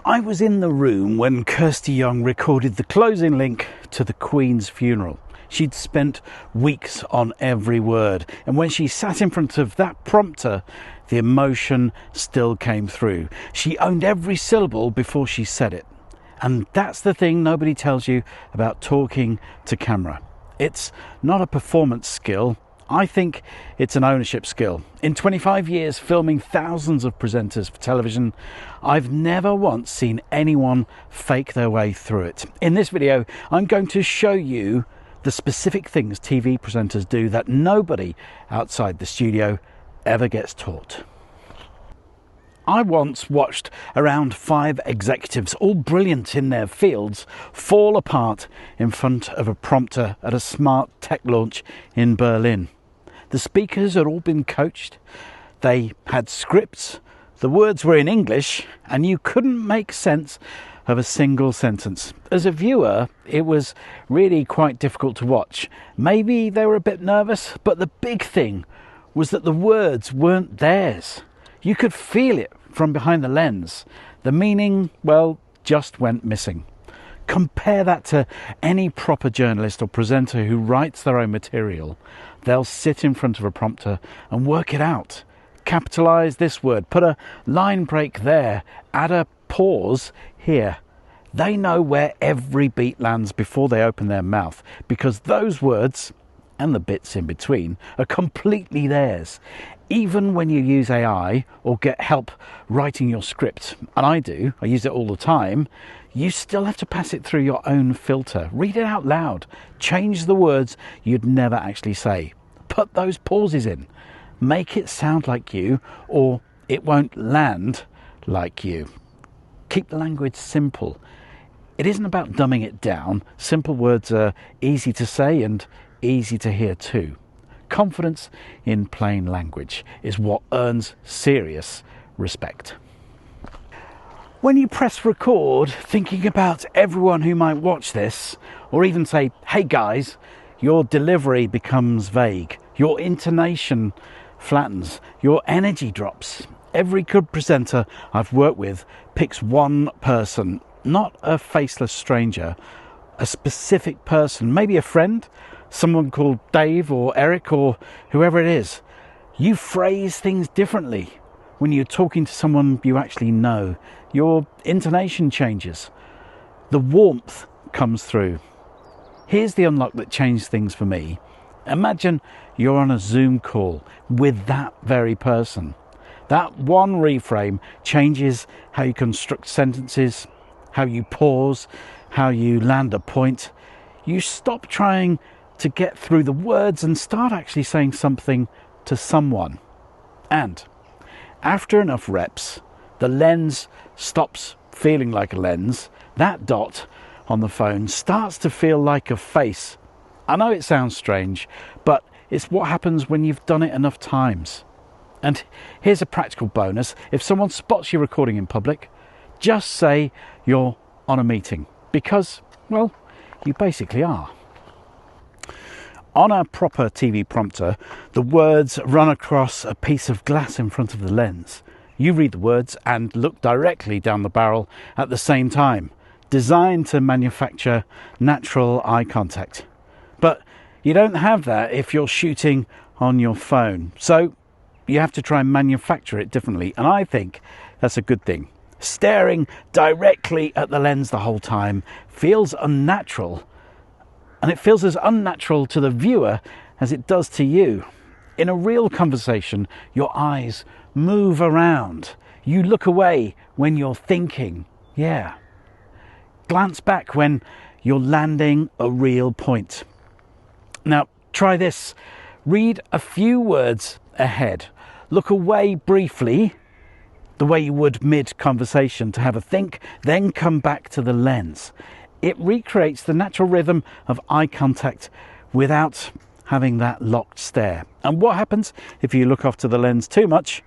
I was in the room when Kirsty Young recorded the closing link to the Queen's funeral. She'd spent weeks on every word, and when she sat in front of that prompter, the emotion still came through. She owned every syllable before she said it. And that's the thing nobody tells you about talking to camera. It's not a performance skill. I think it's an ownership skill. In 25 years filming thousands of presenters for television, I've never once seen anyone fake their way through it. In this video, I'm going to show you the specific things TV presenters do that nobody outside the studio ever gets taught. I once watched around 5 executives, all brilliant in their fields, fall apart in front of a prompter at a smart tech launch in Berlin. The speakers had all been coached, they had scripts, the words were in English, and you couldn't make sense of a single sentence. As a viewer, it was really quite difficult to watch. Maybe they were a bit nervous, but the big thing was that the words weren't theirs. You could feel it from behind the lens. The meaning, well, just went missing. Compare that to any proper journalist or presenter who writes their own material. They'll sit in front of a prompter and work it out. Capitalise this word, put a line break there, add a pause here. They know where every beat lands before they open their mouth, because those words, and the bits in between, are completely theirs. Even when you use AI or get help writing your script, and I use it all the time, you still have to pass it through your own filter. Read it out loud. Change the words you'd never actually say. Put those pauses in. Make it sound like you, or it won't land like you. Keep the language simple. It isn't about dumbing it down. Simple words are easy to say and easy to hear too. Confidence in plain language is what earns serious respect. When you press record, thinking about everyone who might watch this, or even say, hey guys, your delivery becomes vague, your intonation flattens, your energy drops. Every good presenter I've worked with picks one person, not a faceless stranger, a specific person, maybe a friend, someone called Dave or Eric or whoever it is. You phrase things differently when you're talking to someone you actually know. Your intonation changes. The warmth comes through. Here's the unlock that changed things for me. Imagine you're on a Zoom call with that very person. That one reframe changes how you construct sentences, how you pause, how you land a point. You stop trying to get through the words and start actually saying something to someone. And after enough reps, the lens stops feeling like a lens. That dot on the phone starts to feel like a face. I know it sounds strange, but it's what happens when you've done it enough times. And here's a practical bonus. If someone spots you recording in public, just say you're on a meeting, because, well, you basically are. On a proper TV prompter, the words run across a piece of glass in front of the lens. You read the words and look directly down the barrel at the same time, designed to manufacture natural eye contact. But you don't have that if you're shooting on your phone. So you have to try and manufacture it differently. And I think that's a good thing. Staring directly at the lens the whole time feels unnatural. And it feels as unnatural to the viewer as it does to you. In a real conversation, your eyes move around. You look away when you're thinking. Yeah. Glance back when you're landing a real point. Now, try this. Read a few words ahead. Look away briefly, the way you would mid-conversation, to have a think, then come back to the lens. It recreates the natural rhythm of eye contact without having that locked stare. And what happens if you look off to the lens too much?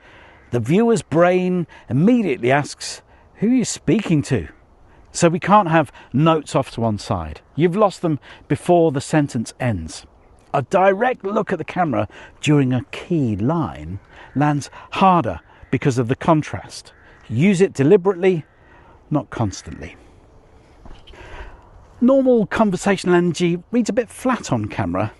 The viewer's brain immediately asks, who are you speaking to? So we can't have notes off to one side. You've lost them before the sentence ends. A direct look at the camera during a key line lands harder because of the contrast. Use it deliberately, not constantly. Normal conversational energy reads a bit flat on camera.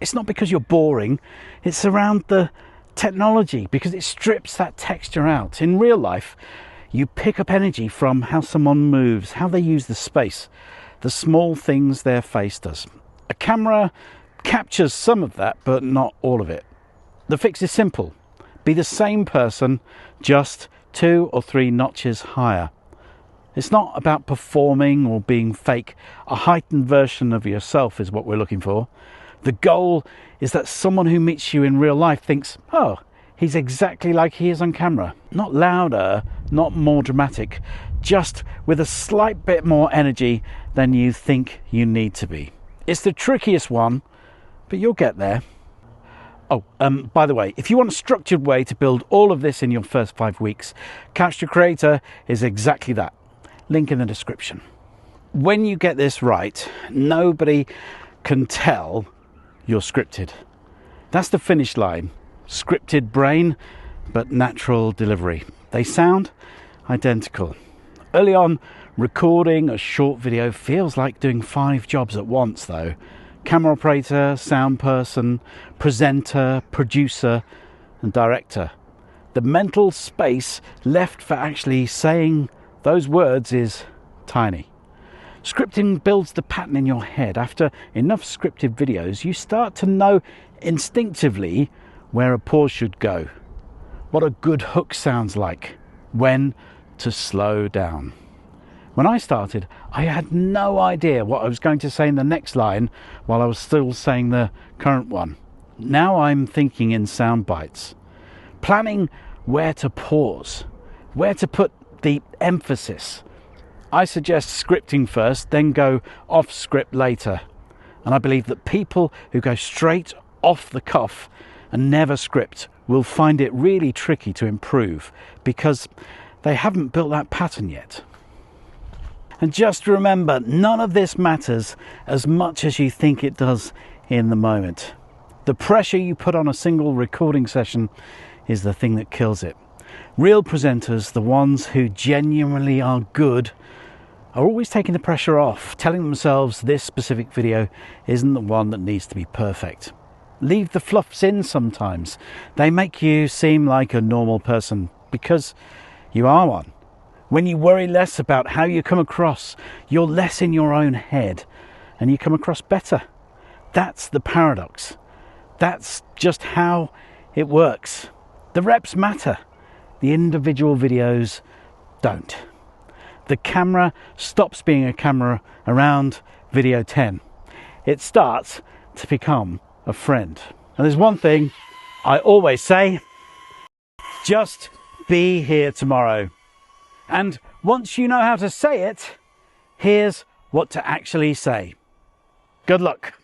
It's not because you're boring, it's around the technology, because it strips that texture out. In real life, you pick up energy from how someone moves, how they use the space, the small things their face does. A camera captures some of that, but not all of it. The fix is simple. Be the same person, just 2 or 3 notches higher. It's not about performing or being fake. A heightened version of yourself is what we're looking for. The goal is that someone who meets you in real life thinks, oh, he's exactly like he is on camera. Not louder, not more dramatic, just with a slight bit more energy than you think you need to be. It's the trickiest one, but you'll get there. Oh, by the way, if you want a structured way to build all of this in your first 5 weeks, Couch to Creator is exactly that. Link in the description. When you get this right, nobody can tell you're scripted. That's the finish line. Scripted brain, but natural delivery. They sound identical. Early on, recording a short video feels like doing 5 jobs at once though. Camera operator, sound person, presenter, producer, and director. The mental space left for actually saying those words is tiny. Scripting builds the pattern in your head. After enough scripted videos, you start to know instinctively where a pause should go, what a good hook sounds like, when to slow down. When I started, I had no idea what I was going to say in the next line while I was still saying the current one. Now I'm thinking in sound bites, planning where to pause, where to put the emphasis. I suggest scripting first, then go off script later. And I believe that people who go straight off the cuff and never script will find it really tricky to improve because they haven't built that pattern yet. And just remember, none of this matters as much as you think it does in the moment. The pressure you put on a single recording session is the thing that kills it. Real presenters, the ones who genuinely are good, are always taking the pressure off, telling themselves this specific video isn't the one that needs to be perfect. Leave the fluffs in sometimes. They make you seem like a normal person because you are one. When you worry less about how you come across, you're less in your own head and you come across better. That's the paradox. That's just how it works. The reps matter. The individual videos don't. The camera stops being a camera around video 10. It starts to become a friend. And there's one thing I always say, just be here tomorrow. And once you know how to say it, here's what to actually say. Good luck.